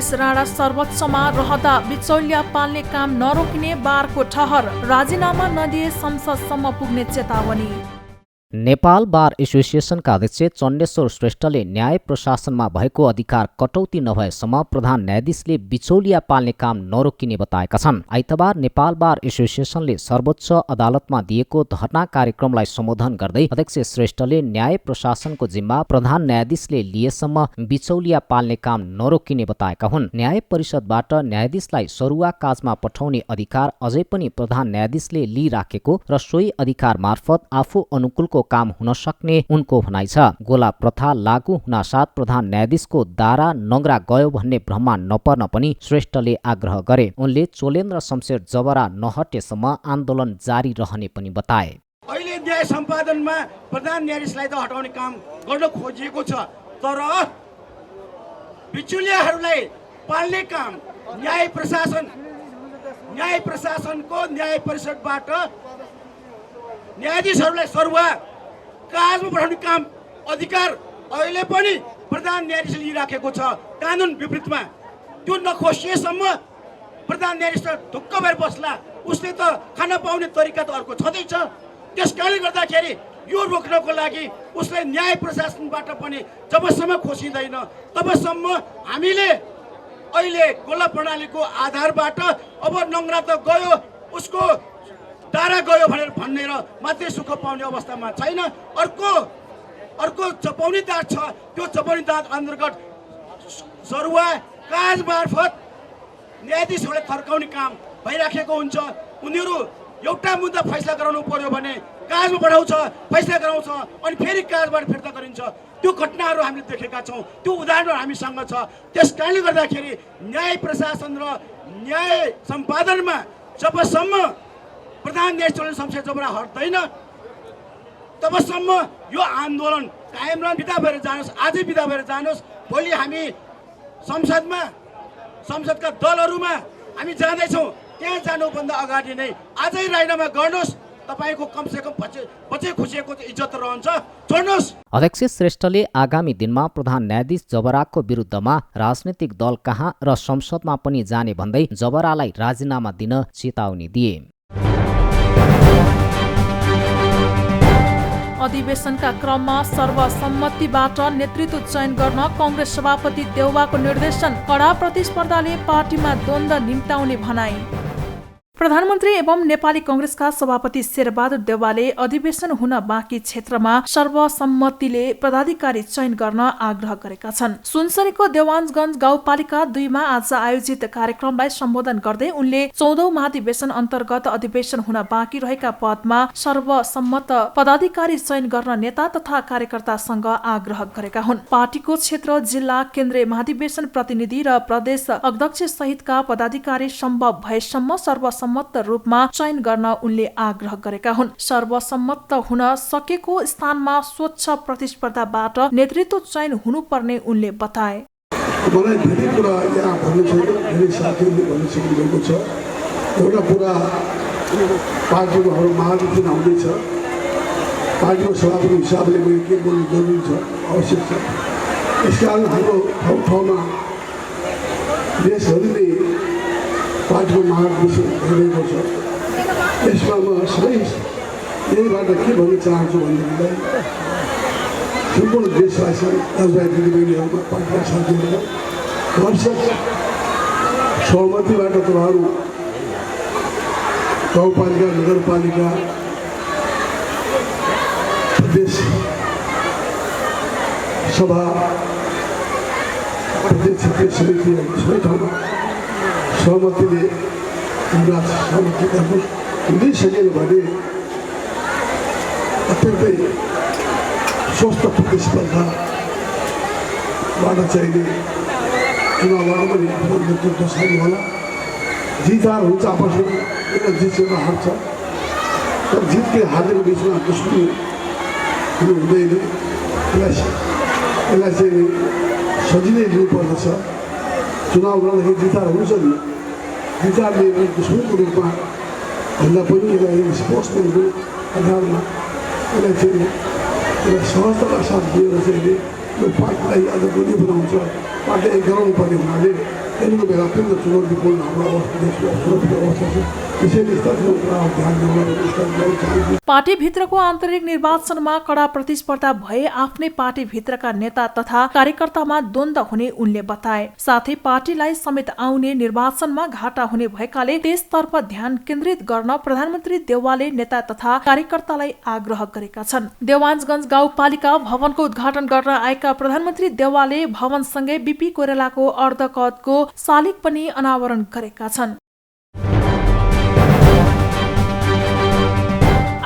न्यायाधीश राणा सर्वोच्चमा रहँदा बिचौलिया पाल्ने काम नरोकिने बारको ठहर, राजीनामा नदिए संसदसम्म पुग्ने चेतावनी। नेपाल बार एसोसिएसनका अध्यक्ष चण्डेश्वर श्रेष्ठले न्याय प्रशासनमा भएको अधिकार कटौती नभएसम्म प्रधान न्यायाधीशले बिचौलिया पाल्ने काम नरोकिने बताएका छन्। आइतबार नेपाल बार एसोसिएसनले सर्वोच्च अदालतमा दिएको धरना कार्यक्रमलाई सम्बोधन गर्दै अध्यक्ष श्रेष्ठले न्याय प्रशासनको जिम्मा प्रधान न्यायाधीशले लिएसम्म बिचौलिया पाल्ने काम नरोकिने बताएका हुन्। न्याय परिषदबाट न्यायाधीशलाई सरुवा काजमा पठाउने अधिकार अझै पनि प्रधान न्यायाधीशले लिइराखेको र सोही अधिकार मार्फत आफू अनुकूलको काम हुन सक्ने उनको भनाइ छ। गोला प्रथा लागू हुनासाथ प्रधान न्यायाधीशको दारा नगरा गयो भन्ने भ्रममा नपर्न पनि श्रेष्ठले आग्रह गरे। उनले चोलेन्द्र शमशेर जबरा नहटेसम्म आन्दोलन जारी रहने पनि बताए। अहिले न्याय सम्पादनमा प्रधान न्यायाधीशलाई त हटाउने काम गर्न खोजिएको छ, तर बिचौलियाहरूलाई पाल्ने काम न्याय प्रशासनको न्याय परिषदबाट न्यायाधीशहरूलाई सरुवा काजमा पठाउने काम अधिकार अहिले पनि प्रधान न्यायाधीशले लिइराखेको छ कानुन विपरीतमा। त्यो नखोसिएसम्म प्रधान न्यायाधीश ढुक्क भएर बस्ला, उसले त खान पाउने तरिका त अर्को छँदैछ। त्यसकारणले गर्दाखेरि यो रोक्नको लागि उसले न्याय प्रशासनबाट पनि जबसम्म खोसिँदैन तबसम्म हामीले अहिले गोला प्रणालीको आधारबाट अब नङ्ग्रा त गयो, उसको दारा गयो भनेर भनेर मात्रै सुख पाउने अवस्थामा छैन। अर्को चपाउने दाँत छ, त्यो चपाउने दाँत अन्तर्गत सरुवा काज मार्फत न्यायाधीशहरूले थर्काउने काम भइराखेको हुन्छ। उनीहरू एउटा मुद्दा फैसला गराउनु पर्यो भने काजमा पठाउँछ, फैसला गराउँछ, अनि फेरि काजबाट फिर्ता गरिन्छ। त्यो घटनाहरू हामीले देखेका छौँ, त्यो उदाहरणहरू हामीसँग छ। त्यस कारणले गर्दाखेरि न्याय प्रशासन र न्याय सम्पादनमा जबसम्म प्रधान न्यायाधीश चोलेन्द्र शमशेर जबरा हट्दैन तबसम्म यो आन्दोलन कायम रहन। बिदा भएर जानुहोस्, आजै बिदा भएर जानुहोस्। भोलि हामी संसदका दलहरूमा हामी जाँदैछौँ, त्यहाँ जानुभन्दा अगाडि नै आजै राजीनामा गर्नुहोस्। तपाईँको कमसेकम बचे खुसिएको इज्जत रहन्छ, छोड्नुहोस्। अध्यक्ष श्रेष्ठले आगामी दिनमा प्रधान न्यायाधीश जबराको विरुद्धमा राजनीतिक दल कहाँ र संसदमा पनि जाने भन्दै जबरालाई राजीनामा दिन चेतावनी दिए। अधिवेशनका क्रममा सर्वसम्मतिबाट नेतृत्व चयन गर्न कांग्रेस सभापति देउवाको निर्देशन, कडा प्रतिस्पर्धाले पार्टीमा द्वन्द्व निम्ताउने भनाई। प्रधानमन्त्री एवं नेपाली कांग्रेसका सभापति शेरबहादुर देउवाले अधिवेशन हुन बाँकी क्षेत्रमा सर्वसम्मतिले पदाधिकारी चयन गर्न आग्रह गरेका छन्। सुनसरीको देवानगञ्ज गाउँपालिका 2 मा आज आयोजित कार्यक्रमलाई सम्बोधन गर्दै उनले 14औं महाधिवेशन अन्तर्गत अधिवेशन हुन बाँकी रहेका पदमा सर्वसम्मत पदाधिकारी चयन गर्न नेता तथा कार्यकर्तासँग आग्रह गरेका हुन्। पार्टीको क्षेत्र, जिल्ला, केन्द्रीय महाधिवेशन प्रतिनिधि र प्रदेश अध्यक्ष सहितका पदाधिकारी सम्भव भएसम्म सर्वसम्मत रूपमा चयन गर्न उनले आग्रह गरेका हुन्। सर्वसम्मत हुन सकेको स्थानमा स्वच्छ प्रतिस्पर्धाबाट नेतृत्व चयन हुनुपर्ने उनले बताए। मलाई धेरै कुरा यहाँ भन्नु छ, धेरै साथीहरूले भन्न सक्नुभएको छ। एउटा कुरा पार्टीको हाम्रो महाधिवेशन आउँदैछ, पार्टीको सभापति हिसाबले मैले के बोल्नु जरुरी छ, आवश्यक छ। यसकारण हाम्रो ठाउँमा देशभरि नै पार्टीको महाधिवेशन भइरहेको छ। यसमा म सबै यहीबाट के भन्न चाहन्छु भनेदेखिलाई सम्पूर्ण देशवासी राजनीतिक दिदीबहिनीहरूमा पार्टीका साथीहरू भविष्य सहमतिबाट तपाईँहरू गाउँपालिका, नगरपालिका, प्रदेश सभा, प्रदेश क्षेत्रीय समितिहरू सबै ठाउँमा सहमतिले सहमति हुँदै सकेन भने अत्यन्तै स्वस्थ प्रतिस्पर्धाबाट चाहिने चुनावबाट पनि नेतृत्व सार्नु होला। जितहार हुन्छ, आपसमा एउटा जित्छमा हार्छ, तर जितले हारेको बिचमा दुश्मनी हुनु हुँदैन। यसलाई चाहिँ सजिलै लिनुपर्दछ। चुनाव लड्दाखेरि जितहार हुन्छ नि, जितहारले दुश्मनको रूपमा भन्दा पनि यसलाई स्पोर्ट्सम्यानको आधारमा यसलाई चाहिँ एउटा सहजताका साथ दिएर चाहिँ यो पार्टीलाई अझ बलियो बनाउँछ। पार्टीलाई गराउनु पर्ने हुनाले अहिलेको बेला अत्यन्त चुनौतीपूर्ण हाम्रो अवस्था देशको सुरक्षित अवस्था छ। त्यसैले यस्ता कुरामा ध्यान दिनु चाहन्छु। पार्टीभित्रको आन्तरिक निर्वाचनमा कडा प्रतिस्पर्धा भए आफ्नै पार्टीभित्रका नेता तथा कार्यकर्तामा द्वन्द्व हुने उनले बताए। साथै पार्टीलाई समेत आउने निर्वाचनमा घाटा हुने भएकाले त्यसतर्फ ध्यान केन्द्रित गर्न प्रधानमन्त्री देउवाले नेता तथा कार्यकर्तालाई आग्रह गरेका छन्। देवान्जगञ्ज गाउँपालिका भवनको उद्घाटन गर्न आएका प्रधानमन्त्री देउवाले भवनसँगै बीपी कोइरालाको अर्धकदको शालिग पनि अनावरण गरेका छन्।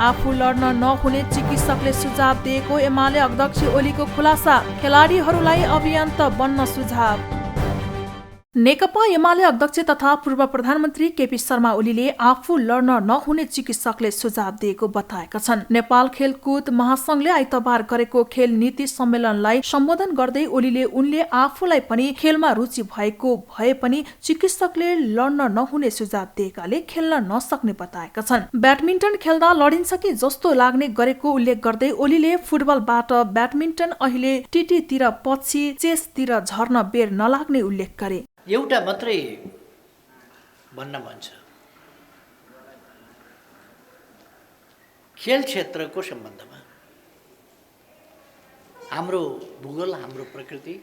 आफू लड्न नहुने चिकित्सकले सुझाव दिएको एमाले अध्यक्ष ओलीको खुलासा। खेलाडीहरूलाई अभियन्ता बन्न सुझाव। नेकपा एमाले अध्यक्ष तथा पूर्व प्रधानमन्त्री केपी शर्मा ओलीले आफू लड्न नहुने चिकित्सकले सुझाव दिएको बताएका छन्। नेपाल खेलकुद महासंघले आइतबार गरेको खेल नीति सम्मेलनलाई सम्बोधन गर्दै ओलीले उनले आफूलाई पनि खेलमा रुचि भएको भए पनि चिकित्सकले लड्न नहुने सुझाव दिएकाले खेल्न नसक्ने बताएका छन्। ब्याडमिन्टन खेल्दा लडिन्छ कि जस्तो लाग्ने गरेको उल्लेख गर्दै ओलीले फुटबलबाट ब्याडमिन्टन अहिले टिटीतिर पछि चेसतिर झर्न बेर नलाग्ने उल्लेख गरे। एउटा मात्रै भन्न मन छ, खेल क्षेत्रको सम्बन्धमा हाम्रो भूगोल, हाम्रो प्रकृति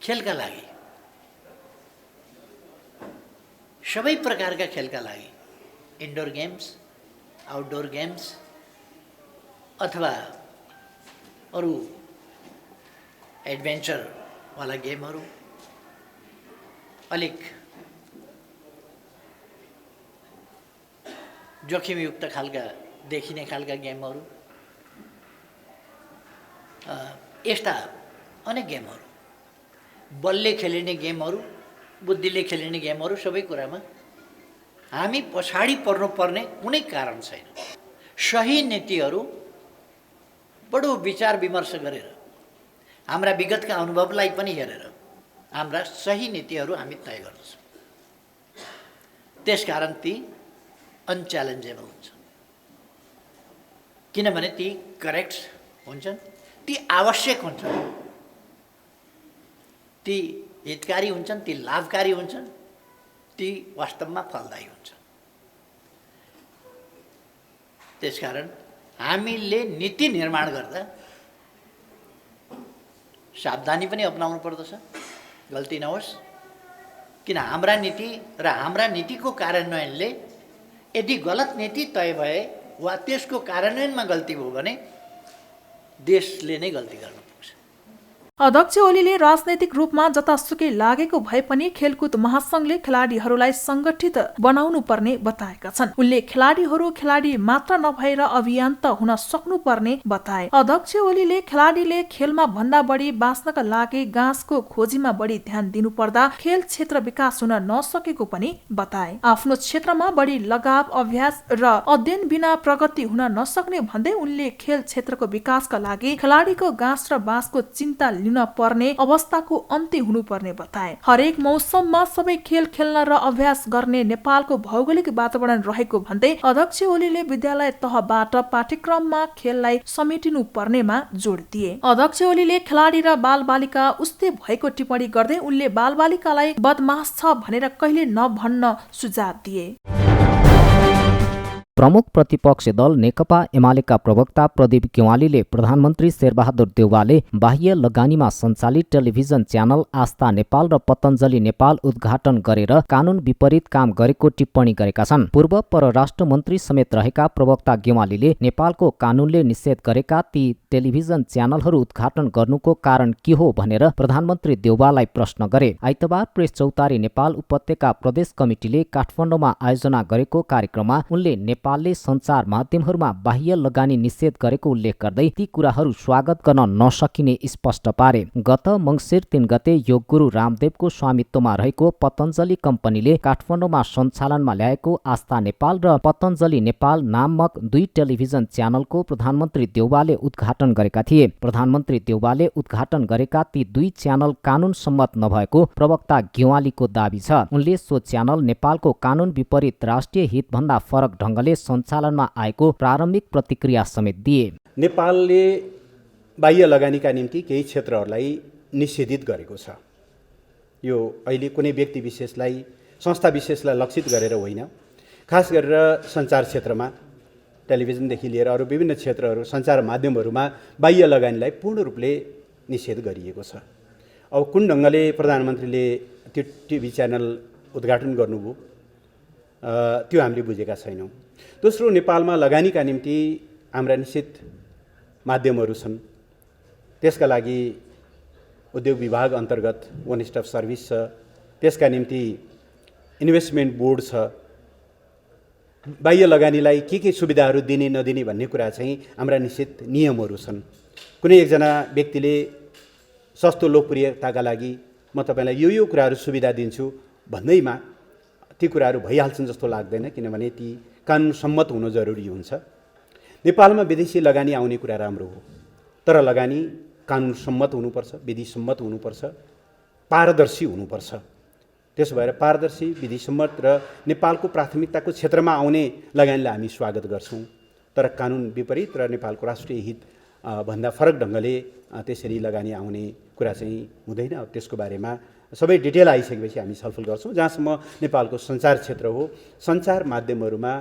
खेलका लागि, सबै प्रकारका खेलका लागि, इन्डोर गेम्स, आउटडोर गेम्स अथवा अरू एडभेन्चरवाला गेमहरू, अलिक जोखिमयुक्त खालका देखिने खालका गेमहरू, यस्ता अनेक गेमहरू, बलले खेलिने गेमहरू, बुद्धिले खेलिने गेमहरू, सबै कुरामा हामी पछाडि पर्नुपर्ने कुनै कारण छैन। सही नीतिहरू बडो विचार विमर्श गरेर, हाम्रा विगतका अनुभवलाई पनि हेरेर हाम्रा सही नीतिहरू हामी तय गर्दछौँ। त्यसकारण ती अनच्यालेन्जेबल हुन्छन्, किनभने ती करेक्ट हुन्छन्, ती आवश्यक हुन्छन्, ती हितकारी हुन्छन्, ती लाभकारी हुन्छन्, ती वास्तवमा फलदायी हुन्छन्। त्यसकारण हामीले नीति निर्माण गर्दा सावधानी पनि अपनाउनु पर्दछ, गल्ती नहोस्। किन हाम्रा नीति र हाम्रा नीतिको कार्यान्वयनले यदि गलत नीति तय भए वा त्यसको कार्यान्वयनमा गल्ती भयो भने देशले नै गल्ती गर्नु पुग्छ। अध्यक्ष ओलीले राजनैतिक रूपमा जतासुकै लागेको भए पनि खेलकुद महासंघले खेलाडीहरूलाई संगठित बनाउनु पर्ने बताएका छन्। उनले खेलाडीहरू खेलाडी मात्र नभएर अभियन्ता हुन सक्नुपर्ने बताए। अध्यक्ष ओलीले खेलाडीले खेलमा भन्दा बढी बाँच्नका लागि घाँसको खोजीमा बढी ध्यान दिनुपर्दा खेल क्षेत्र विकास हुन नसकेको पनि बताए। आफ्नो क्षेत्रमा बढी लगाव, अभ्यास र अध्ययन बिना प्रगति हुन नसक्ने भन्दै उनले खेल क्षेत्रको विकासका लागि खेलाडीको घाँस र बाँसको चिन्ता लिन पर्ने अवस्थाको अन्त्य हुनुपर्ने बताए। हरेक मौसममा सबै खेल खेल्न र अभ्यास गर्ने नेपालको भौगोलिक वातावरण रहेको भन्दै अध्यक्ष ओलीले विद्यालय तहबाट पाठ्यक्रममा खेललाई समेटिनु पर्नेमा जोड दिए। अध्यक्ष ओलीले खेलाडी र बालबालिका उस्तै भएको टिप्पणी गर्दै उनले बालबालिकालाई बदमाश छ भनेर कहिले नभन्न सुझाव दिए। प्रमुख प्रतिपक्षी दल नेकपा एमालेका प्रवक्ता प्रदीप गेवालीले प्रधानमन्त्री शेरबहादुर देउवाले बाह्य लगानीमा सञ्चालित टेलिभिजन च्यानल आस्था नेपाल र पतञ्जलि नेपाल उद्घाटन गरेर कानून विपरीत काम गरेको टिप्पणी गरेका छन्। पूर्व परराष्ट्र मन्त्री समेत रहेका प्रवक्ता गेवालीले नेपालको कानूनले निषेध गरेका ती टेलिभिजन च्यानलहरू उद्घाटन गर्नुको कारण के हो भनेर प्रधानमन्त्री देउवालाई प्रश्न गरे। आइतबार प्रेस चौतारी नेपाल उपत्यका प्रदेश कमिटिले काठमाडौँमा आयोजना गरेको कार्यक्रममा उनले नेपालले सञ्चार माध्यमहरूमा बाह्य लगानी निषेध गरेको उल्लेख गर्दै ती कुराहरू स्वागत गर्न नसकिने स्पष्ट पारे। गत मङ्सिर 3 गते योगगुरु रामदेवको स्वामित्वमा रहेको पतञ्जलि कम्पनीले काठमाडौँमा सञ्चालनमा ल्याएको आस्था नेपाल र पतञ्जलि नेपाल नामक 2 टेलिभिजन च्यानलको प्रधानमन्त्री देउवाले उद्घाटन गरेका थिए। प्रधानमन्त्री देउवाले उद्घाटन गरेका ती 2 च्यानल कानून सम्मत नभएको प्रवक्ता गेवालीको दाबी छ। उनले सो च्यानल नेपालको कानून विपरीत राष्ट्रिय हितभन्दा फरक ढङ्गले सञ्चालनमा आएको प्रारम्भिक प्रतिक्रिया समेत दिए। नेपालले बाह्य लगानीका निम्ति केही क्षेत्रहरूलाई निषेधित गरेको छ। यो अहिले कुनै व्यक्ति विशेषलाई संस्था विशेषलाई लक्षित गरेर होइन, खास गरेर सञ्चार क्षेत्रमा टेलिभिजनदेखि लिएर अरू विभिन्न क्षेत्रहरू सञ्चार माध्यमहरूमा बाह्य लगानीलाई पूर्ण रूपले निषेध गरिएको छ। अब कुन ढङ्गले प्रधानमन्त्रीले त्यो टिभी च्यानल उद्घाटन गर्नुभयो त्यो हामीले बुझेका छैनौँ। दोस्रो, नेपालमा लगानीका निम्ति हाम्रा निश्चित माध्यमहरू छन्, त्यसका लागि उद्योग विभाग अन्तर्गत वन स्टप सर्भिस छ, त्यसका निम्ति इन्भेस्टमेन्ट बोर्ड छ। बाह्य लगानीलाई के सुविधाहरू दिने नदिने भन्ने कुरा चाहिँ हाम्रा निश्चित नियमहरू छन्। कुनै एकजना व्यक्तिले सस्तो लोकप्रियताका लागि म तपाईँलाई यो कुराहरू सुविधा दिन्छु भन्दैमा ती कुराहरू भइहाल्छन् जस्तो लाग्दैन, किनभने ती कानुन सम्मत हुनु जरुरी हुन्छ। नेपालमा विदेशी लगानी आउने कुरा राम्रो हो, तर लगानी कानुन सम्मत हुनुपर्छ, विधि सम्मत हुनुपर्छ, पारदर्शी हुनुपर्छ। त्यसो भएर पारदर्शी, विधि सम्मत र नेपालको प्राथमिकताको क्षेत्रमा आउने लगानीलाई हामी स्वागत गर्छौँ, तर कानुन विपरीत र नेपालको राष्ट्रिय हित भन्दा फरक ढङ्गले त्यसरी लगानी आउने कुरा चाहिँ हुँदैन। त्यसको बारेमा सबै डिटेल आइसकेपछि हामी छलफल गर्छौँ। जहाँसम्म नेपालको सञ्चार क्षेत्र हो, सञ्चार माध्यमहरूमा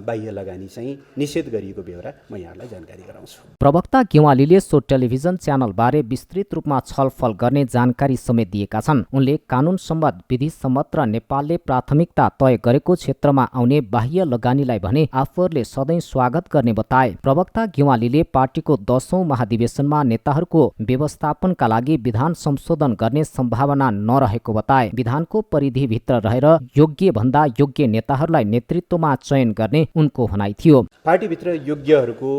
बाह्य लगानी चाहिँ निषेध गरिएको बेहोरा म यहाँलाई जानकारी गराउँछु। प्रवक्ता गेवालीले सो टेलिभिजन च्यानलबारे विस्तृत रूपमा छलफल गर्ने जानकारी समेत दिएका छन्। उनले कानुन सम्मत, विधि सम्मत र नेपालले प्राथमिकता तय गरेको क्षेत्रमा आउने बाह्य लगानीलाई भने आफूहरूले सधैँ स्वागत गर्ने बताए। प्रवक्ता गेवालीले पार्टीको 10औं महाधिवेशनमा नेताहरूको व्यवस्थापनका लागि विधान संशोधन गर्ने सम्भावना नरहेको बताए। विधानको परिधिभित्र रहेर योग्य भन्दा योग्य नेताहरूलाई नेतृत्वमा चयन गर्ने उनको भनाइ थियो। पार्टीभित्र योग्यहरूको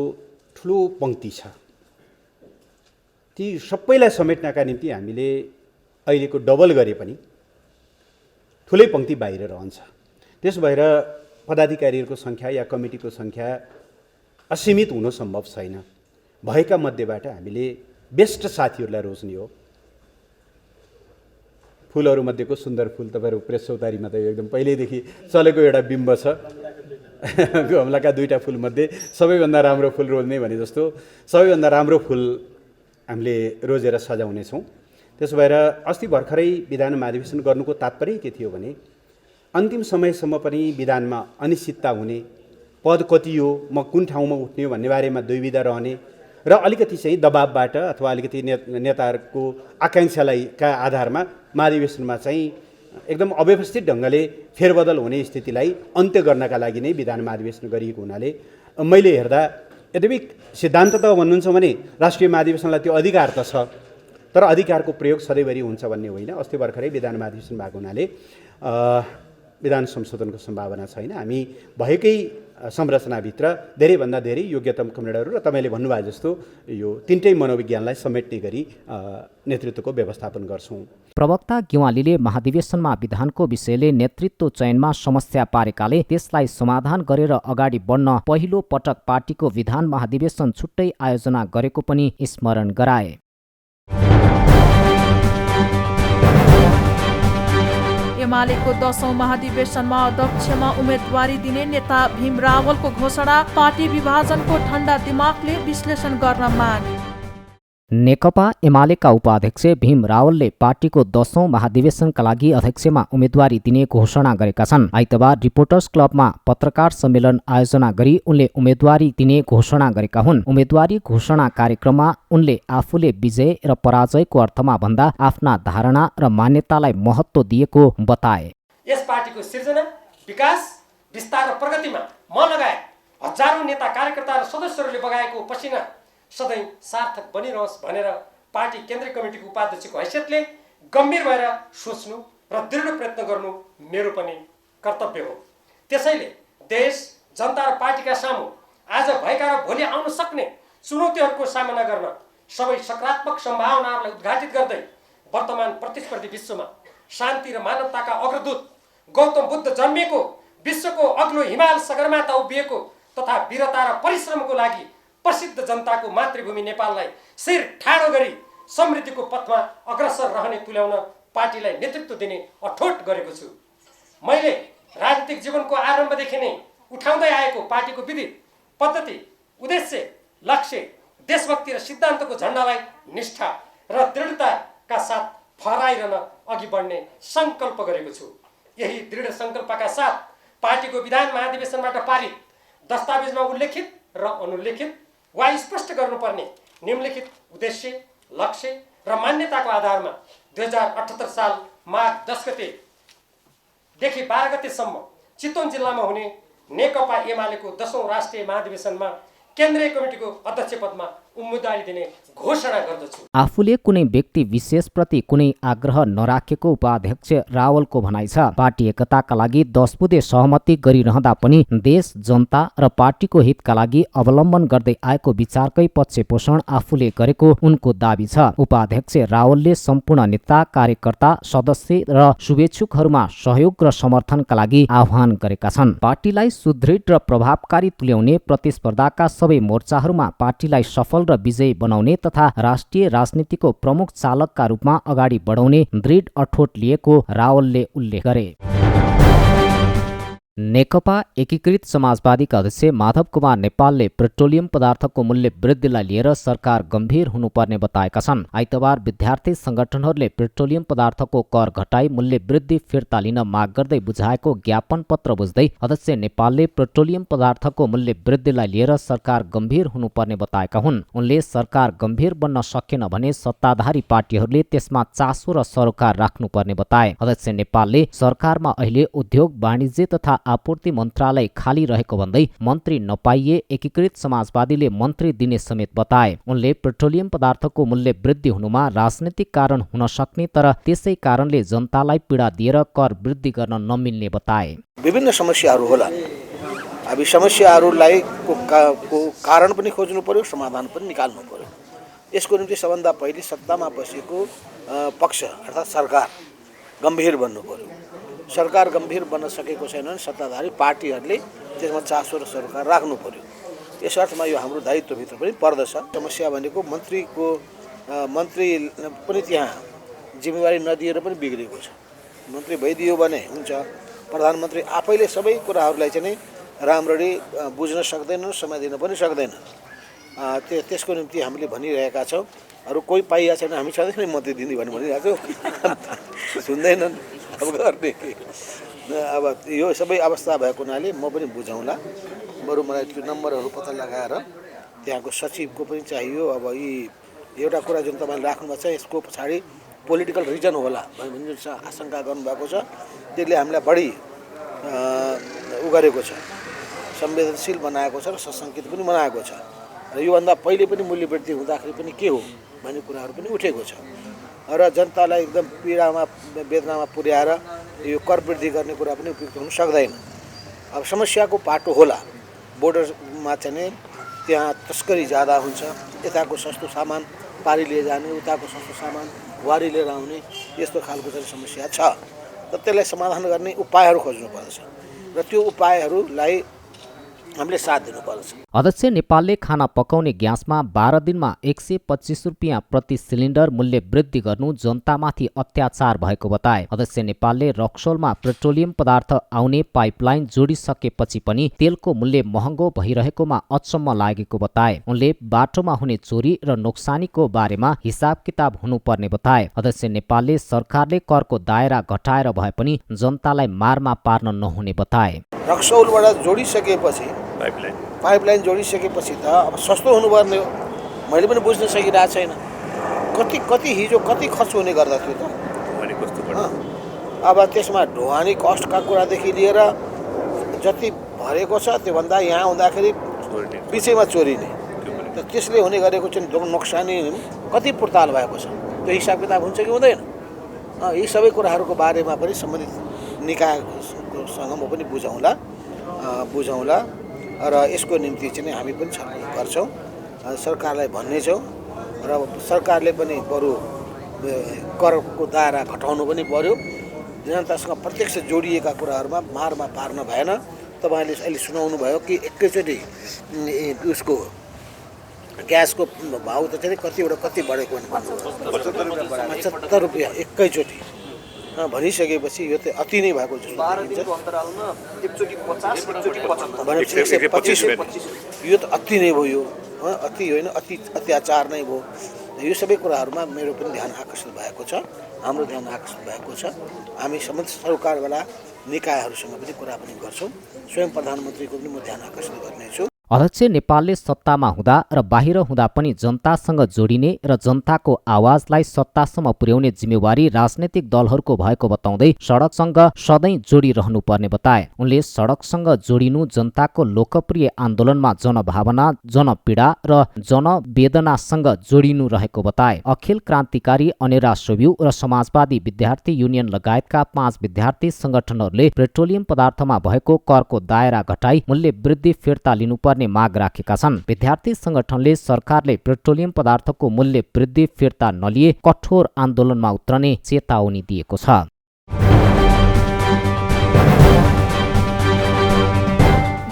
ठुलो पंक्ति छ, ती सबैलाई समेट्नका निम्ति हामीले अहिलेको डबल गरे पनि ठुलै पंक्ति बाहिर रहन्छ। त्यसो भएर पदाधिकारीहरूको सङ्ख्या या कमिटीको सङ्ख्या असीमित हुन सम्भव छैन। भएका मध्येबाट हामीले बेस्ट साथीहरूलाई रोज्ने हो। फुलहरू मध्येको सुन्दर फुल तपाईँहरू प्रेस चौतारीमा त एकदम पहिल्यैदेखि चलेको एउटा बिम्ब छ। गमलाका दुईटा फुलमध्ये सबैभन्दा राम्रो फुल रोज्ने भने जस्तो सबैभन्दा राम्रो फुल हामीले रोजेर सजाउनेछौँ। त्यसो भएर अस्ति भर्खरै विधान महाधिवेशन गर्नुको तात्पर्य के थियो भने अन्तिम समयसम्म पनि विधानमा अनिश्चितता हुने, पद कति हो, म कुन ठाउँमा उठ्ने हो भन्ने बारेमा दुविधा रहने र अलिकति चाहिँ दबाबबाट अथवा अलिकति नेताहरूको आकाङ्क्षालाई का आधारमा महाधिवेशनमा चाहिँ एकदम अव्यवस्थित ढङ्गले फेरबदल हुने स्थितिलाई अन्त्य गर्नका लागि नै विधान महाधिवेशन गरिएको हुनाले मैले हेर्दा यद्यपि सिद्धान्त त भन्नुहुन्छ भने राष्ट्रिय महाधिवेशनलाई त्यो अधिकार त छ, तर अधिकारको प्रयोग सधैँभरि हुन्छ भन्ने होइन। अस्ति भर्खरै विधान महाधिवेशन भएको हुनाले विधान संशोधनको सम्भावना छैन। हामी भएकै संरचनाभित्र धेरैभन्दा धेरै योग्यतम कमरेडहरू र तपाईँले भन्नुभयो जस्तो यो तिनटै मनोविज्ञानलाई समेट्ने गरी नेतृत्वको व्यवस्थापन गर्छौँ। प्रवक्ता गेवालीले महाधिवेशनमा विधानको विषयले नेतृत्व चयनमा समस्या पारेकाले त्यसलाई समाधान गरेर अगाडि बढ्न पहिलो पटक पार्टीको विधान महाधिवेशन छुट्टै आयोजना गरेको पनि स्मरण गराए। एमालेको 10औं महाधिवेशनमा अध्यक्षमा उम्मेदवारी दिने नेता भीम रावलको घोषणा, पार्टी विभाजनको ठण्डा दिमागले विश्लेषण गर्न माग। नेकपा एमालेका उपाध्यक्ष भीम रावलले पार्टीको 10औं महाधिवेशनका लागि अध्यक्षमा उम्मेदवारी दिने घोषणा गरेका छन्। आइतबार रिपोर्टर्स क्लबमा पत्रकार सम्मेलन आयोजना गरी उनले उम्मेदवारी दिने घोषणा गरेका हुन्। उम्मेदवारी घोषणा कार्यक्रममा उनले आफूले विजय र पराजयको अर्थमा भन्दा आफ्ना धारणा र मान्यतालाई महत्त्व दिएको बताए। यस पार्टीको सिर्जना, विकास, विस्तार र प्रगतिमा म लगायत हजारौं नेता कार्यकर्ता र सदस्यहरूले बगाएको पसिना सधैँ सार्थक बनिरहोस् भनेर पार्टी केन्द्रीय कमिटीको उपाध्यक्षको हैसियतले गम्भीर भएर सोच्नु र दृढ प्रयत्न गर्नु मेरो पनि कर्तव्य हो। त्यसैले देश, जनता र पार्टीका सामु आज भएका र भोलि आउन सक्ने चुनौतीहरूको सामना गर्न सबै सकारात्मक सम्भावनाहरूलाई उद्घाटित गर्दै वर्तमान प्रतिस्पर्धी विश्वमा शान्ति र मानवताका अग्रदूत गौतम बुद्ध जन्मिएको, विश्वको अग्लो हिमाल सगरमाथा उभिएको तथा वीरता र परिश्रमको लागि प्रसिद्ध जनताको मातृभूमि नेपाललाई शिर ठाडो गरी समृद्धिको पथमा अग्रसर रहने तुल्याउन पार्टीलाई नेतृत्व दिने अठोट गरेको छु। मैले राजनीतिक जीवनको आरम्भदेखि नै उठाउँदै आएको पार्टीको विधि, पद्धति, उद्देश्य, लक्ष्य, देशभक्ति र सिद्धान्तको झण्डालाई निष्ठा र दृढताका साथ फहराइरहन अघि बढ्ने सङ्कल्प गरेको छु। यही दृढ सङ्कल्पका साथ पार्टीको विधान महाधिवेशनबाट पारित दस्तावेजमा उल्लेखित र अनुल्लेखित वा स्पष्ट गर्नुपर्ने निम्नलिखित उद्देश्य, लक्ष्य र मान्यताको आधारमा 2078 साल माघ 10 गतेदेखि 12 गतेसम्म चितवन जिल्लामा हुने नेकपा एमालेको 10औं राष्ट्रिय महाधिवेशनमा केन्द्रीय कमिटीको अध्यक्ष पदमा उम्मेदवारी दिने घोषणा गर्दछु। आफूले कुनै व्यक्ति विशेषप्रति कुनै आग्रह नराखेको उपाध्यक्ष रावलको भनाइ छ। पार्टी एकताका लागि 10 बुँदे सहमति गरिरहँदा पनि देश, जनता र पार्टीको हितका लागि अवलम्बन गर्दै आएको विचारकै पक्षपोषण आफूले गरेको उनको दाबी छ। उपाध्यक्ष रावलले सम्पूर्ण नेता, कार्यकर्ता, सदस्य र शुभेच्छुकहरूमा सहयोग र समर्थनका लागि आह्वान गरेका छन्। पार्टीलाई सुदृढ र प्रभावकारी तुल्याउने, प्रतिस्पर्धाका सबै मोर्चाहरूमा पार्टीलाई सफल र विजयी बनाउने तथा राष्ट्रिय राजनीतिको प्रमुख चालकका रूपमा अगाडि बढाउने दृढ अठोट लिएको रावलले उल्लेख गरे। नेकपा एकीकृत समाजवादीका अध्यक्ष माधव कुमार नेपालले पेट्रोलियम पदार्थको मूल्य वृद्धिलाई लिएर सरकार गम्भीर हुनुपर्ने बताएका छन्। आइतबार विद्यार्थी संगठनहरूले पेट्रोलियम पदार्थको कर घटाई मूल्य वृद्धि फिर्ता लिन माग गर्दै बुझाएको ज्ञापन पत्र बुझ्दै अध्यक्ष नेपालले पेट्रोलियम पदार्थको मूल्य वृद्धिलाई लिएर सरकार गम्भीर हुनुपर्ने बताएका हुन्। उनले सरकार गम्भीर बन्न सकेन भने सत्ताधारी पार्टीहरूले त्यसमा चासो र सरोकार राख्नुपर्ने बताए। अध्यक्ष नेपालले सरकारमा अहिले उद्योग, वाणिज्य तथा आपूर्ति मन्त्रालय खाली रहेको भन्दै मन्त्री नपाइए एकीकृत समाजवादीले मन्त्री दिने समेत बताए। उनले पेट्रोलियम पदार्थको मूल्य वृद्धि हुनुमा राजनीतिक कारण हुन सक्ने तर त्यसै कारणले जनतालाई पीडा दिएर कर वृद्धि गर्न नमिल्ने बताए। विभिन्न समस्याहरू होला। अब समस्याहरूलाई को कारण पनि खोज्नु पर्यो, समाधान पनि निकाल्नु पर्यो। यसको निम्ति सबभन्दा पहिले सत्तामा बसेको पक्ष अर्थात् सरकार गम्भीर बन्नु पर्यो। सरकार गम्भीर बन्न सकेको छैन भने सत्ताधारी पार्टीहरूले त्यसमा चासो र सरकार राख्नु पर्यो। यस अर्थमा यो हाम्रो दायित्वभित्र पनि पर्दछ। समस्या भनेको मन्त्री पनि त्यहाँ जिम्मेवारी नदिएर पनि बिग्रेको छ। मन्त्री भइदियो भने हुन्छ, प्रधानमन्त्री आफैले सबै कुराहरूलाई चाहिँ राम्ररी बुझ्न सक्दैनन्, समय दिन पनि सक्दैन। त्यसको निम्ति हामीले भनिरहेका छौँ। अरू कोही पाइया छैन, हामी सधैँ नै मन्त्री दिने भनिरहेको छौँ, सुन्दैनन्। अब गर्ने अब यो सबै अवस्था भएको हुनाले म पनि बुझाउँला। बरु मलाई त्यो नम्बरहरू पत्ता लगाएर त्यहाँको सचिवको पनि चाहियो। अब यी एउटा कुरा जुन तपाईँले राख्नुभएको छ, यसको पछाडि पोलिटिकल रिजन होला भन्ने जुन आशंका गर्नुभएको छ, त्यसले हामीलाई बढी उ गरेको छ, संवेदनशील बनाएको छ र सशङ्कित पनि बनाएको छ। र योभन्दा पहिले पनि मूल्य वृद्धि हुँदाखेरि पनि के हो भन्ने कुराहरू पनि उठेको छ। र जनतालाई एकदम पीडामा, वेदनामा पुर्याएर यो कर वृद्धि गर्ने कुरा पनि उपयुक्त हुन सक्दैन। अब समस्याको पाटो होला। बोर्डरमा चाहिँ त्यहाँ तस्करी ज्यादा हुन्छ, यताको सस्तो सामान पारी लिएर जाने, उताको सस्तो सामान वारी लिएर आउने, यस्तो खालको चाहिँ समस्या छ। र त्यसलाई समाधान गर्ने उपायहरू खोज्नुपर्दछ र त्यो उपायहरूलाई हामीले साथ दिनुपर्दछ। अध्यक्ष नेपालले खाना पकाउने ग्यासमा 12 दिनमा 125 रुपियाँ प्रति सिलिन्डर मूल्य वृद्धि गर्नु जनतामाथि अत्याचार भएको बताए। अध्यक्ष नेपालले रक्सौलमा पेट्रोलियम पदार्थ आउने पाइपलाइन जोडिसकेपछि पनि तेलको मूल्य महँगो भइरहेकोमा अचम्म लागेको बताए। उनले बाटोमा हुने चोरी र नोक्सानीको बारेमा हिसाब किताब हुनुपर्ने बताए। अध्यक्ष नेपालले सरकारले करको दायरा घटाएर भए पनि जनतालाई मारमा पार्न नहुने बताए। रक्सौलबाट जोडिसकेपछि पाइपलाइन जोडिसकेपछि त अब सस्तो हुनुपर्ने हो। मैले पनि बुझ्न सकिरहेको छैन कति हिजो कति खर्च हुने गर्दथ्यो त। अब त्यसमा ढुवानी कस्टका कुरादेखि लिएर जति भरेको छ त्योभन्दा यहाँ हुँदाखेरि बिचैमा चोरिने, त त्यसले हुने गरेको चाहिँ नोक्सानी कति पुर्ताल भएको छ, त्यो हिसाब किताब हुन्छ कि हुँदैन। यी सबै कुराहरूको बारेमा पनि सम्बन्धित निकायसँग म पनि बुझाउँला र यसको निम्ति चाहिँ हामी पनि छलफल गर्छौँ, सरकारलाई भन्नेछौँ र सरकारले पनि बरु करको दायरा घटाउनु पनि पर्यो। जनतासँग प्रत्यक्ष जोडिएका कुराहरूमा मारमा पार्न भएन। तपाईँले अहिले सुनाउनु भयो कि एकैचोटि उसको ग्यासको भाउ त चाहिँ कति बढेको भने 75 रुपियाँ एकैचोटि भनिसकेपछि यो त अति नै भएको जस्तो यो त अति नै भयो, अति होइन अति अत्याचार नै भयो। यो सबै कुराहरूमा मेरो पनि ध्यान आकर्षित भएको छ। हाम्रो ध्यान आकर्षित भएको छ। हामी सम्बन्धित सरकारवाला निकायहरूसँग पनि कुरा पनि गर्छौँ। स्वयं प्रधानमन्त्रीको पनि म ध्यान आकर्षित गर्नेछु। अध्यक्ष नेपालले सत्तामा हुँदा र बाहिर हुँदा पनि जनतासँग जोडिने र जनताको आवाजलाई सत्तासम्म पुर्याउने जिम्मेवारी राजनैतिक दलहरूको भएको बताउँदै सडकसँग सधैँ जोडिरहनु पर्ने बताए। उनले सडकसँग जोडिनु जनताको लोकप्रिय आन्दोलनमा जनभावना, जनपीडा र जनवेदनासँग जोडिनु रहेको बताए। अखिल क्रान्तिकारी अनेरा सोब्यू र समाजवादी विद्यार्थी युनियन लगायतका 5 विद्यार्थी संगठनहरूले पेट्रोलियम पदार्थमा भएको करको दायरा घटाई मूल्य वृद्धि फिर्ता लिनुपर्ने माग राखेका छन्। विद्यार्थी संगठनले सरकारले पेट्रोलियम पदार्थको मूल्य वृद्धि फिर्ता नलिए कठोर आन्दोलनमा उत्रने चेतावनी दिएको छ।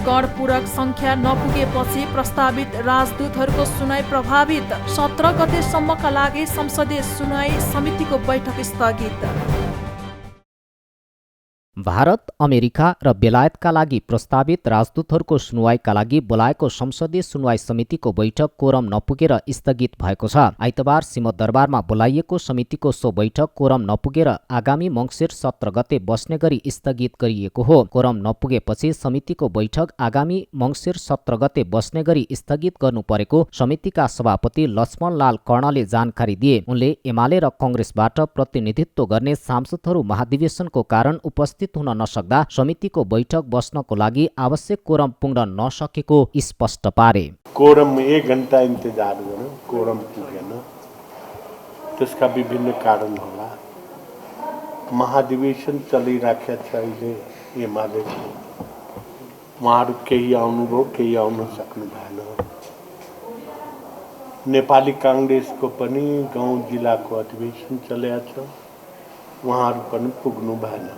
गणपूरक संख्या नपुगेपछि प्रस्तावित राजदूतहरूको सुनाई प्रभावित। 17 गतेसम्मका लागि संसदीय सुनाई समितिको बैठक स्थगित। भारत, अमेरिका र बेलायतका लागि प्रस्तावित राजदूतहरूको सुनवाईका लागि बोलाएको संसदीय सुनवाई समितिको बैठक कोरम नपुगेर स्थगित भएको छ। आइतबार सिंहदरबारमा बोलाइएको समितिको सो बैठक कोरम नपुगेर आगामी मङ्सिर 17 गते बस्ने गरी स्थगित गरिएको हो। कोरम नपुगेपछि समितिको बैठक आगामी मङ्सिर 17 गते बस्ने गरी स्थगित गर्नु परेको समितिका सभापति लक्ष्मणलाल कर्णले जानकारी दिए। उनले एमाले र कङ्ग्रेसबाट प्रतिनिधित्व गर्ने सांसदहरू महाधिवेशनको कारण उपस्थित हुन नसक्दा समितिको बैठक बस्नको लागि आवश्यक कोरम पुग्न नसकेको स्पष्ट पारे। कोरम 1 घण्टा इन्तजार गर्यो, कोरम पुगेन। त्यसका विभिन्न कारण होला। महाधिवेशन चलिराखेको छ अहिले एमालेको। उहाँहरू केही आउनुभयो, केही आउन सक्नु भएन। नेपाली काङ्ग्रेसको पनि गाउँ जिल्लाको अधिवेशन चलेको छ, उहाँहरू पनि पुग्नु भएन।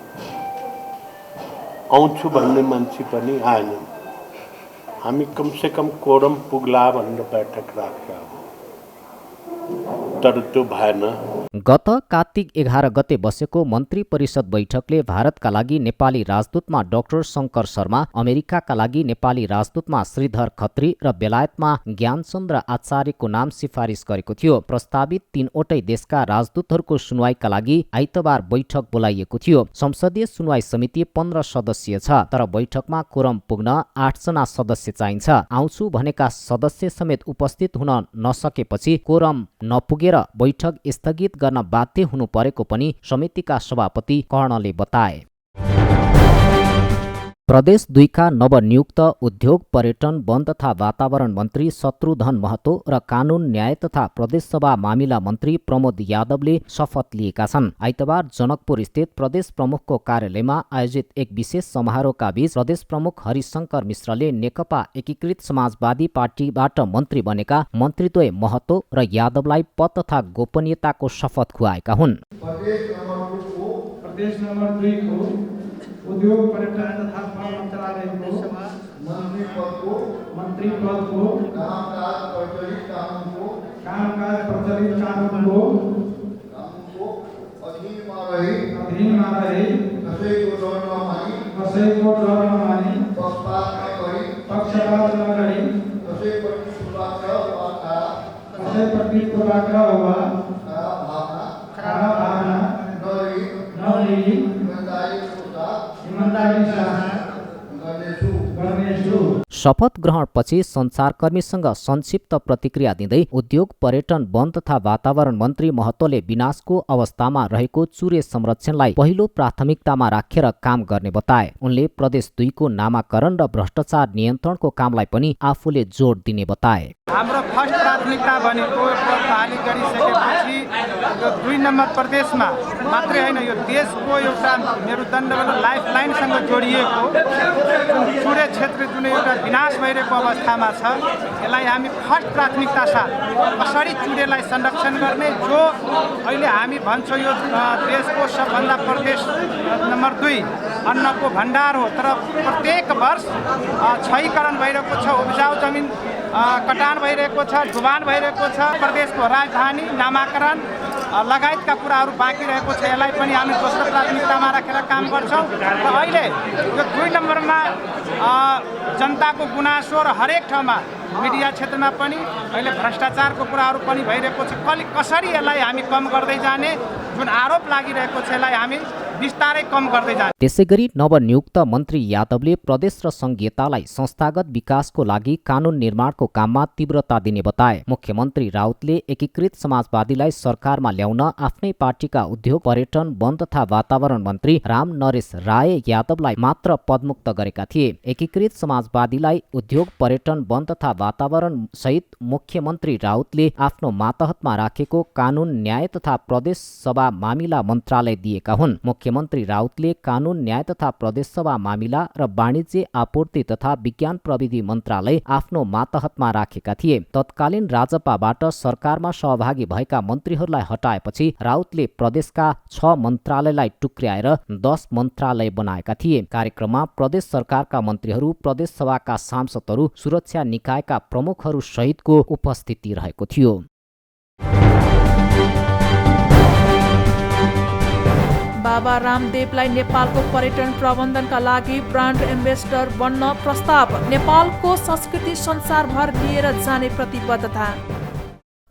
आउँछु भन्ने मान्छे पनि आएनन्। हामी कमसेकम कोरम पुग्ला भनेर बैठक राखेका तर त्यो भएन। गत कार्तिक 11 गते बसेको मन्त्री परिषद बैठकले भारतका लागि नेपाली राजदूतमा डाक्टर शङ्कर शर्मा, अमेरिकाका लागि नेपाली राजदूतमा श्रीधर खत्री र बेलायतमा ज्ञानचन्द्र आचार्यको नाम सिफारिस गरेको थियो। प्रस्तावित 3वटै देशका राजदूतहरूको सुनवाईका लागि आइतबार बैठक बोलाइएको थियो। संसदीय सुनवाई समिति 15 सदस्यीय छ, तर बैठकमा कोरम पुग्न 8 जना सदस्य चाहिन्छ। आउँछु भनेका सदस्य समेत उपस्थित हुन नसकेपछि कोरम नपुगेर बैठक स्थगित गर्न बाध्य हुनु परेको पनि समितिका सभापति कर्णले बताए। प्रदेश 2 का नवनियुक्त उद्योग, पर्यटन, वन तथा वातावरण मन्त्री शत्रुधन महतो र कानून, न्याय तथा प्रदेशसभा मामिला मन्त्री प्रमोद यादवले शपथ लिएका छन्। आइतबार जनकपुर स्थित प्रदेश प्रमुखको कार्यालयमा आयोजित एक विशेष समारोहका बीच प्रदेश प्रमुख हरिशंकर मिश्रले नेकपा एकीकृत समाजवादी पार्टीबाट मन्त्री बनेका मन्त्रीद्वय महतो र यादवलाई पद तथा गोपनीयताको शपथ खुवाएका हुन्। प्रदेश नम्बर 2 को उद्योग, पर्यटन तथा वन मन्त्रालय को मंत्री पद को कामकाज प्रचलित कानून को अधीन में रही कसैको डर नमानी पक्षपात नगरी कसैप्रति पूर्वाग्रह वा खराब भावना नलिई शपथ ग्रहणपछि सञ्चारकर्मीसँग संक्षिप्त प्रतिक्रिया दिँदै उद्योग, पर्यटन, वन तथा वातावरण मन्त्री महतोले विनाशको अवस्थामा रहेको चुरे संरक्षणलाई पहिलो प्राथमिकतामा राखेर काम गर्ने बताए। उनले प्रदेश 2 को नामाकरण र भ्रष्टाचार नियन्त्रणको कामलाई पनि आफूले जोड दिने बताए। हाम्रो फर्स्ट प्राथमिकता भनेको बहाली गरिसकेपछि यो 2 नम्बर प्रदेशमा मात्रै होइन, यो देशको एउटा मेरुदण्ड लाइफलाइनसँग जोडिएको चुरे क्षेत्र जुन एउटा विनाश भइरहेको अवस्थामा छ, यसलाई हामी फर्स्ट प्राथमिकता साथ कसरी चुरेलाई संरक्षण गर्ने, जो अहिले हामी भन्छौँ यो देशको सबभन्दा प्रदेश नम्बर 2 अन्नको भण्डार हो, तर प्रत्येक वर्ष क्षयीकरण भइरहेको छ, उब्जाउ जमिन कटान भइरहेको छ, डुबान भइरहेको छ। प्रदेशको राजधानी नामाकरण लगायतका कुराहरू बाँकी रहेको छ। यसलाई पनि हामी दोस्रो प्राथमिकतामा राखेर काम गर्छौँ र अहिले यो 2 नम्बरमा जनताको गुनासो र हरेक ठाउँमा मिडिया क्षेत्रमा पनि अहिले भ्रष्टाचारको कुराहरू पनि भइरहेको छ। कसरी यसलाई हामी कम गर्दै जाने, जुन आरोप लागिरहेको छ यसलाई हामी बिस्तारै कम गर्दै जाने। त्यसैगरी नवनियुक्त मन्त्री यादवले प्रदेश र संघीयतालाई संस्थागत विकासको लागि कानून निर्माणको काममा तीव्रता दिने बताए। मुख्यमन्त्री राउतले एकीकृत समाजवादीलाई सरकारमा ल्याउन आफ्नै पार्टीका उद्योग, पर्यटन, वन तथा वातावरण मन्त्री राम नरेश राय यादवलाई मात्र पदमुक्त गरेका थिए। एकीकृत समाजवादीलाई उद्योग, पर्यटन, वन तथा वातावरण सहित मुख्यमन्त्री राउतले आफ्नो मातहतमा राखेको कानून, न्याय तथा प्रदेश सभा मामिला मन्त्रालय दिएका हुन्। मुख्यमन्त्री राउतले कानून, न्याय तथा प्रदेशसभा मामिला र वाणिज्य, आपूर्ति तथा विज्ञान प्रविधि मन्त्रालय आफ्नो मातहतमा राखेका थिए। तत्कालीन राजपाबाट सरकारमा सहभागी भएका मन्त्रीहरूलाई हटाएपछि राउतले प्रदेशका 6 मन्त्रालयलाई टुक्र्याएर 10 मन्त्रालय बनाएका थिए। कार्यक्रममा प्रदेश सरकारका मन्त्रीहरू, प्रदेश सभाका सांसदहरू, सुरक्षा निकायका प्रमुखहरू सहितको उपस्थिति रहेको थियो। बाबा रामदेवलाई नेपालको पर्यटन प्रबन्धनका लागि ब्रान्ड एम्बेसडर बन्न प्रस्ताव। नेपालको संस्कृति संसारभर लिएर जाने प्रतिबद्धता।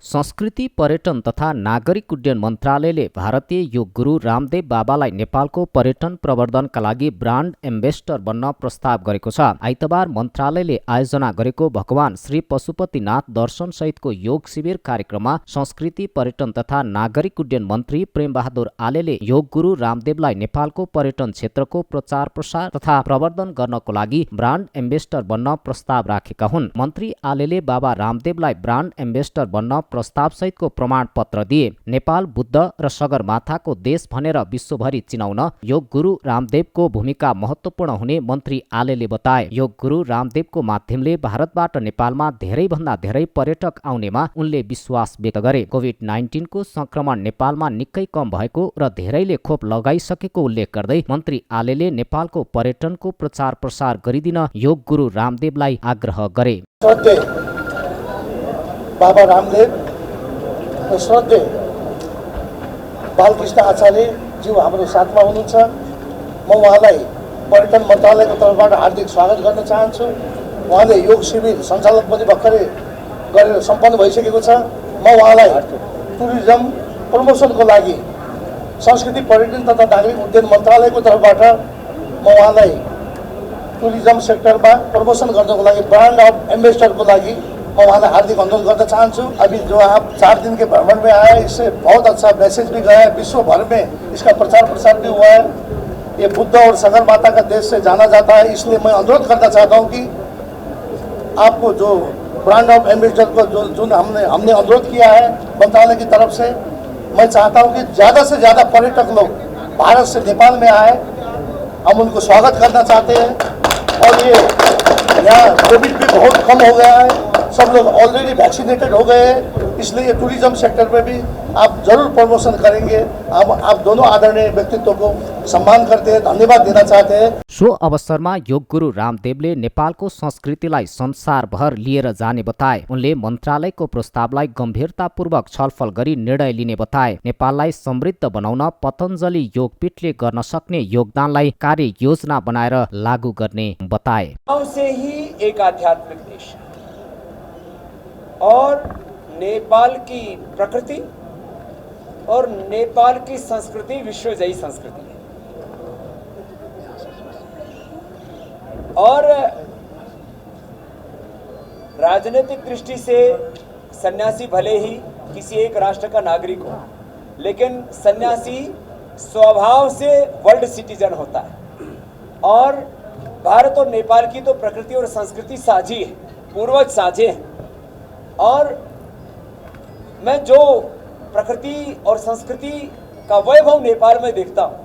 संस्कृति, पर्यटन तथा नागरिक उड्डयन मन्त्रालयले भारतीय योग गुरु रामदेव बाबालाई नेपालको पर्यटन प्रवर्धनका लागि ब्रान्ड एम्बेसडर बन्न प्रस्ताव गरेको छ। आइतबार मन्त्रालयले आयोजना गरेको भगवान श्री पशुपतिनाथ दर्शन सहितको योग शिविर कार्यक्रममा संस्कृति, पर्यटन तथा नागरिक उड्डयन मन्त्री प्रेमबहादुर आलेले योग गुरु रामदेवलाई नेपालको पर्यटन क्षेत्रको प्रचार प्रसार तथा प्रवर्धन गर्नको लागि ब्रान्ड एम्बेसडर बन्न प्रस्ताव राखेका हुन्। मन्त्री आलेले बाबा रामदेवलाई ब्रान्ड एम्बेसडर बन्न प्रस्ताव सहितको प्रमाणपत्र दिए। नेपाल बुद्ध र सगरमाथाको देश भनेर विश्वभरि चिनाउन योग गुरु रामदेवको भूमिका महत्त्वपूर्ण हुने मन्त्री आलेले बताए। योग गुरु रामदेवको माध्यमले भारतबाट नेपालमा धेरैभन्दा धेरै पर्यटक आउनेमा उनले विश्वास व्यक्त गरे। कोभिड-19 को संक्रमण नेपालमा निकै कम भएको र धेरैले खोप लगाइसकेको उल्लेख गर्दै मन्त्री आलेले नेपालको पर्यटनको प्रचार प्रसार गरिदिन योग गुरु रामदेवलाई आग्रह गरे। बाबा रामदेव र श्रद्धेय बालकृष्ण आचार्यज्यू हाम्रो साथमा हुनुहुन्छ। म उहाँलाई पर्यटन मन्त्रालयको तर्फबाट हार्दिक स्वागत गर्न चाहन्छु। उहाँले योग शिविर सञ्चालन पनि भर्खरै गरेर सम्पन्न भइसकेको छ। म उहाँलाई टुरिज्म प्रमोसनको लागि संस्कृति, पर्यटन तथा नागरिक उड्डयन मन्त्रालयको तर्फबाट म उहाँलाई टुरिज्म सेक्टरमा प्रमोसन गर्नको लागि ब्रान्ड अफ एम्बेसडरको लागि मैं वहाँ हार्दिक अनुरोध करना चाहूँ। अभी जो आप 4 दिन के भ्रमण में आए, इससे बहुत अच्छा मैसेज भी गया है, विश्व भर में इसका प्रचार प्रसार भी हुआ है। ये बुद्ध और सगरमाथा का देश से जाना जाता है, इसलिए मैं अनुरोध करना चाहता हूँ कि आपको जो ब्रांड ऑफ एम्बेसडर को जो हमने अनुरोध किया है मंत्रालय की तरफ से, मैं चाहता हूँ कि ज़्यादा से ज़्यादा पर्यटक लोग भारत से नेपाल में आए। हम उनको स्वागत करना चाहते हैं। और ये यहाँ कोविड भी बहुत कम हो गया है, सब लोग ऑलरेडी वैक्सीनेटेड हो गए हैं, इसलिए टूरिज्म सेक्टर में भी आप जरूर प्रमोशन करेंगे। आप दोनों आदरणीय व्यक्तित्व को सम्मान करते हैं, धन्यवाद देना चाहते हैं। सो अवसरमा योग गुरु रामदेवले नेपालको संस्कृतिलाई संसारभर लिएर जाने बताए। उनले मन्त्रालयको प्रस्तावलाई गम्भीरतापूर्वक छलफल गरी निर्णय लिने बताए। नेपाललाई समृद्ध बनाउन पतञ्जलि योगपीठले गर्न सक्ने योगदानलाई कार्य योजना बनाएर लागू गर्ने बताए। से ही एक आध्यात्मिक देश और नेपाल की प्रकृति और नेपाल की संस्कृति विश्वजयी संस्कृति है। और राजनीतिक दृष्टि से सन्यासी भले ही किसी एक राष्ट्र का नागरिक हो, लेकिन सन्यासी स्वभाव से वर्ल्ड सिटीजन होता है। और भारत और नेपाल की तो प्रकृति और संस्कृति साझी है, पूर्वज साझे हैं। और मैं जो प्रकृति और संस्कृति का वैभव नेपाल में देखता हूँ,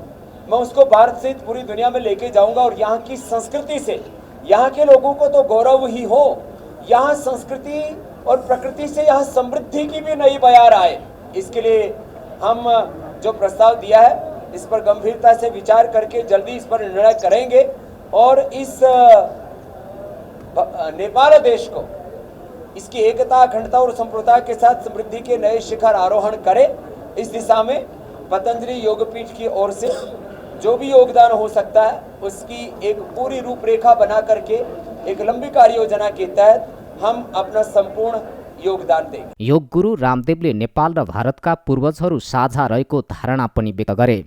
मैं उसको भारत सहित पूरी दुनिया में लेके जाऊंगा। और यहाँ की संस्कृति से यहाँ के लोगों को तो गौरव ही हो, यहाँ संस्कृति और प्रकृति से यहाँ समृद्धि की भी नई बयार आए। इसके लिए हम जो प्रस्ताव दिया है, इस पर गंभीरता से विचार करके जल्दी इस पर निर्णय करेंगे और इस नेपाल देश को इसकी एकता, अखंडता और संप्रभुता के साथ समृद्धि के नए शिखर आरोहण करें। इस दिशा में पतंजलि योगपीठ की ओर से जो भी योगदान हो सकता है उसकी एक पूरी रूपरेखा बना करके एक लंबी कार्य योजना के तहत हम अपना संपूर्ण योगदान देंगे। योग गुरु रामदेवले नेपाल र भारतका पूर्वजहरू साझा रहेको धारणा पनि व्यक्त गरे।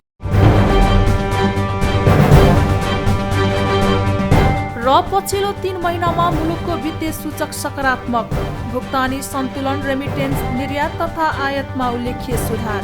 र पछिल्लो 3 महिनामा मुलुकको वित्तीय सूचक सकारात्मक, भुक्तानी सन्तुलन, रेमिटेन्स, निर्यात तथा आयातमा उल्लेख्य सुधार।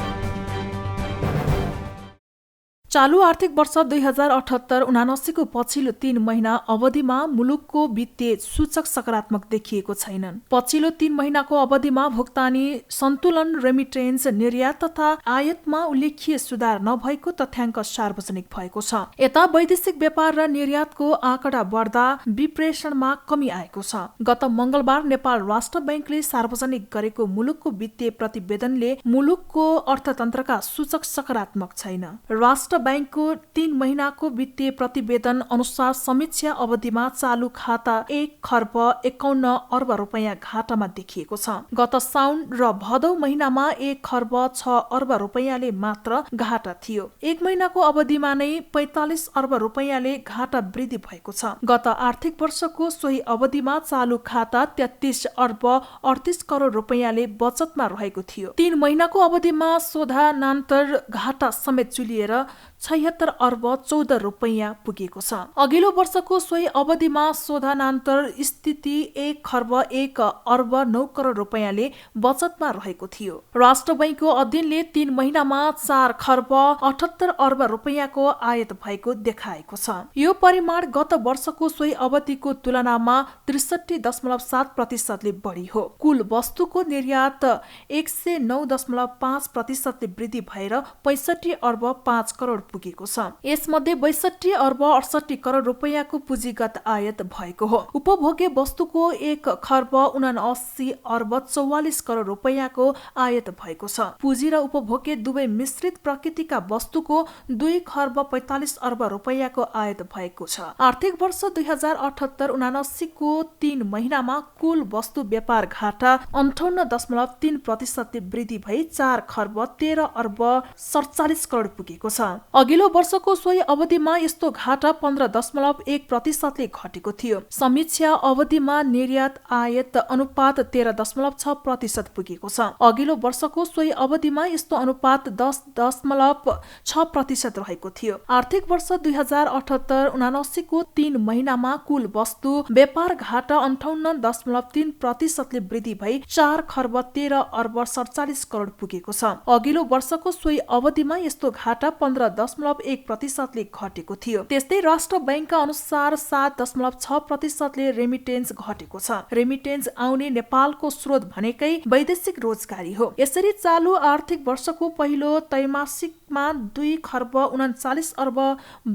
चालू आर्थिक वर्ष 2078-79 को पछिल्लो 3 महिना अवधिमा मुलुकको वित्तीय सूचक सकारात्मक देखिएको छैनन्। पछिल्लो 3 महिनाको अवधिमा भुक्तानी सन्तुलन, रेमिटेन्स, निर्यात तथा आयातमा उल्लेख्य सुधार नभएको तथ्याङ्क सार्वजनिक भएको छ। यता वैदेशिक व्यापार र निर्यातको आँकडा बढ्दा विप्रेषणमा कमी आएको छ। गत मंगलबार नेपाल राष्ट्र बैंकले सार्वजनिक गरेको मुलुकको वित्तीय प्रतिवेदनले मुलुकको अर्थतन्त्रका सूचक सकारात्मक छैन। राष्ट्र बैंकको 3 महिनाको वित्तीय प्रतिवेदन अनुसार समीक्षा अवधिमा चालू खाता 1 खर्ब 51 अर्ब रुपैयाँ घाटामा देखिएको छ। गत साउन र भदौ महिनामा 1 खर्ब 6 अर्ब रुपैयाँले मात्र घाटा थियो। 1 महिनाको अवधिमा नै 45 अर्ब रुपैयाँले घाटा वृद्धि भएको छ। गत आर्थिक वर्षको सोही अवधिमा चालू खाता 33 अर्ब 38 करोड रुपैयाँले बचतमा रहेको थियो। 3 महिनाको अवधिमा शोधानान्तर घाटा समेत चुलिएर 76 अर्ब 14 रुपैयाँ पुगेको छ। अघिल्लो वर्षको सोही अवधिमा शोधानान्तर स्थिति 1 खर्ब 1 अर्ब 9 करोड रुपैयाँले बचतमा रहेको थियो। राष्ट्र बैंकको अध्ययनले 3 महिनामा 4 खर्ब 78 अर्ब रुपैयाँको आयात भएको देखाएको छ। यो परिमाण गत वर्षको सोही अवधिको तुलनामा 63.7% ले बढी हो। कुल वस्तुको निर्यात 109.5% ले वृद्धि भएर 65 अर्ब 5 करोड पुगेको छ। यसमध्ये 62 अर्ब 68 करोड रुपैयाँको पुँजीगत आयात भएको हो। उपभोग्य वस्तुको 1 खर्ब 79 अर्ब 44 करोड रुपैयाँको आयात भएको छ। पुँजी र उपभोग्य दुवै मिश्रित प्रकृतिका वस्तुको 2 खर्ब 45 अर्ब रुपैयाँको आयात भएको छ। आर्थिक वर्ष 2078-79 को 3 महिनामा कुल वस्तु व्यापार घाटा 58.3% वृद्धि भई 4 खर्ब 13 अर्ब 47 करोड पुगेको छ। अघिल्लो वर्षको सोही अवधिमा यस्तो घाटा 15.1% ले घटेको थियो। समीक्षा अवधिमा निर्यात आयात अनुपात 13.6% पुगेको छ। अघिल्लो वर्षको सोही अवधिमा यस्तो अनुपात 10.6% रहेको थियो। आर्थिक वर्ष 2078-79 को 3 महिनामा कुल वस्तु व्यापार घाटा 58.3% ले वृद्धि भई 4 खर्ब 13 अर्ब 47 करोड पुगेको छ। अघिल्लो वर्षको सोही अवधिमा यस्तो घाटा 15.1% ले घटेको थियो। त्यस्तै राष्ट्र बैंकका अनुसार 7.6% ले रेमिटेन्स घटेको छ। रेमिटेन्स आउने नेपालको स्रोत भनेकै वैदेशिक रोजगारी हो। यसरी चालू आर्थिक वर्षको पहिलो त्रैमासिकमा 2 खर्ब 39 अर्ब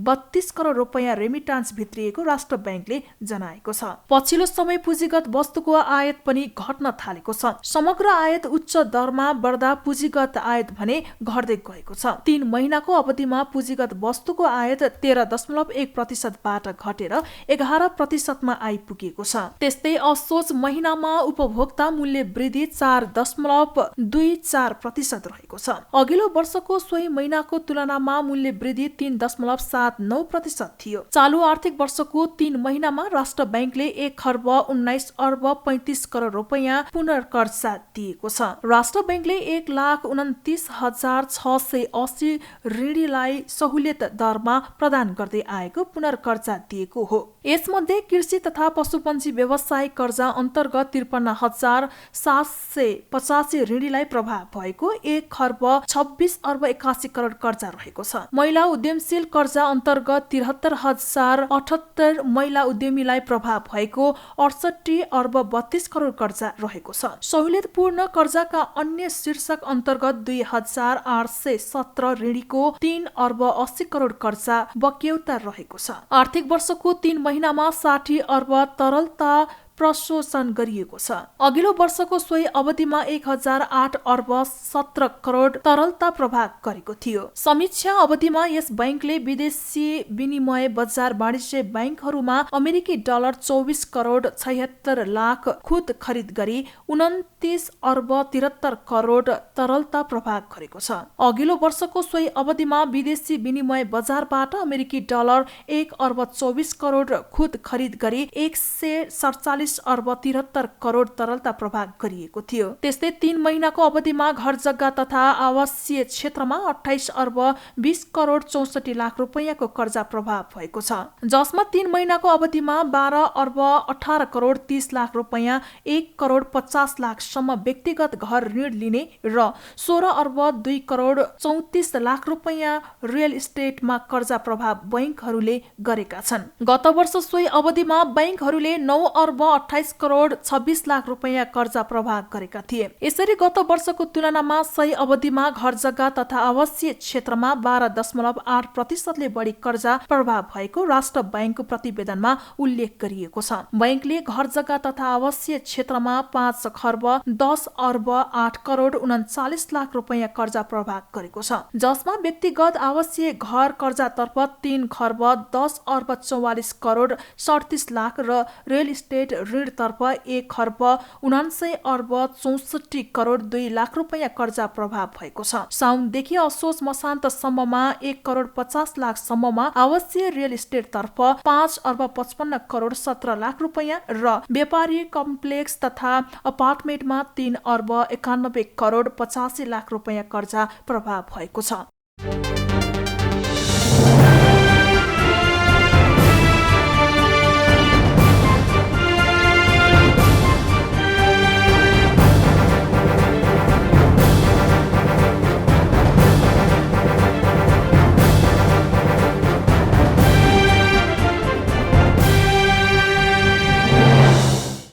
32 करोड रुपैयाँ रेमिटान्स भित्रिएको राष्ट्र बैंकले जनाएको छ। पछिल्लो समय पुँजीगत वस्तुको आयात पनि घट्न थालेको छ। समग्र आयात उच्च दरमा बढ्दा पुँजीगत आयात भने घट्दै गएको छ। 3 महिनाको अवधिमा पुँजीगत वस्तुको आयात 13.1% बाट घटेर 11% मा आइपुगेको छ। त्यस्तै असोज महिनामा उपभोक्ता मूल्य वृद्धि 4.24% रहेको छ। अघिल्लो वर्षको सोही महिनाको तुलनामा मूल्य वृद्धि 3.79% थियो। चालू आर्थिक वर्षको 3 महिनामा राष्ट्र बैंकले 1 खर्ब 19 अर्ब 35 करोड रुपैयाँ पुनर्कर्जा दिएको छ। राष्ट्र बैंकले 1,29,680 ऋणीलाई सहुलियत दरमा प्रदान गर्दै आएको पुनर्कर्जा दिएको हो। यसमध्ये कृषि तथा पशुपन्छी व्यवसाय कर्जा अन्तर्गत 53,785 ऋणीलाई प्रभाव भएको 1 खर्ब 26 अर्ब 81 करोड कर्जा रहेको छ। महिला उद्यमशील कर्जा अन्तर्गत 73,078 महिला उद्यमीलाई प्रभाव भएको 68 अर्ब 32 करोड कर्जा रहेको छ। सहुलियतपूर्ण कर्जाका अन्य शीर्षक अन्तर्गत 2,817 ऋणीको 3 अर्ब 80 करोड कर्जा बक्यौता रहेको छ। आर्थिक वर्षको 3 महिनामा 60 अर्ब तरलता प्रशोषण गरिएको छ। अघिल्लो वर्षको सोही अवधिमा 1008 अर्ब 17 करोड तरलता प्रभाव गरेको थियो। समीक्षा अवधिमा यस बैंकले विदेशी विनिमय बजार वाणिज्य बैंकहरूमा अमेरिकी डलर 24 करोड 76 लाख खुद खरिद गरी 29 अर्ब 73 करोड तरलता प्रभाव गरेको छ। अघिल्लो वर्षको सोही अवधिमा विदेशी विनिमय बजारबाट अमेरिकी डलर 1 अर्ब 24 करोड खुद खरिद गरी 147 अर्ब 73 करोड तरलता प्रभाव गरिएको थियो। त्यस्तै 3 महिनाको अवधिमा घर जग्गा तथा आवासीय क्षेत्रमा 28 अर्ब 20 करोड 64 लाख रुपैयाँको कर्जा प्रभाव भएको छ, जसमा 3 महिनाको अवधिमा 12 अर्ब 18 करोड 30 लाख रुपैयाँ 1 करोड 50 लाखसम्म व्यक्तिगत घर ऋण लिने र 16 अर्ब 2 करोड 34 लाख रुपैयाँ रियल इस्टेटमा कर्जा प्रभाव बैंकहरूले गरेका छन्। गत वर्ष सोही अवधिमा बैंकहरूले 9 अर्ब 28 करोड 26 लाख रुपैयाँ कर्जा प्रभाव गरेका थिए। यसरी गत वर्षको तुलनामा सही अवधिमा घर जग्गा तथा आवासीय क्षेत्रमा 12.8% बढी कर्जा प्रभाव भएको राष्ट्र बैंकको प्रतिवेदनमा उल्लेख गरिएको छ। बैंकले घर जग्गा तथा आवासीय क्षेत्रमा 5 खर्ब 10 अर्ब 8 करोड 39 लाख रुपैयाँ कर्जा प्रभाव गरेको छ, जसमा व्यक्तिगत आवासीय घर कर्जातर्फ 3 खर्ब 10 अर्ब 44 करोड 37 लाख र रियल इस्टेट ऋणतर्फ 1 खर्ब 79 अर्ब 64 करोड 2 लाख रुपैयाँ कर्जा प्रभाव भएको छ। साउनदेखि असोज मसान्तसम्ममा 1 करोड 50 लाख सम्ममा आवासीय रियल इस्टेट तर्फ 5 अर्ब 55 करोड 17 लाख रुपैयाँ र व्यापारी कम्प्लेक्स तथा अपार्टमेन्टमा 3 अर्ब 91 करोड 85 लाख रुपैयाँ कर्जा प्रभाव भएको छ।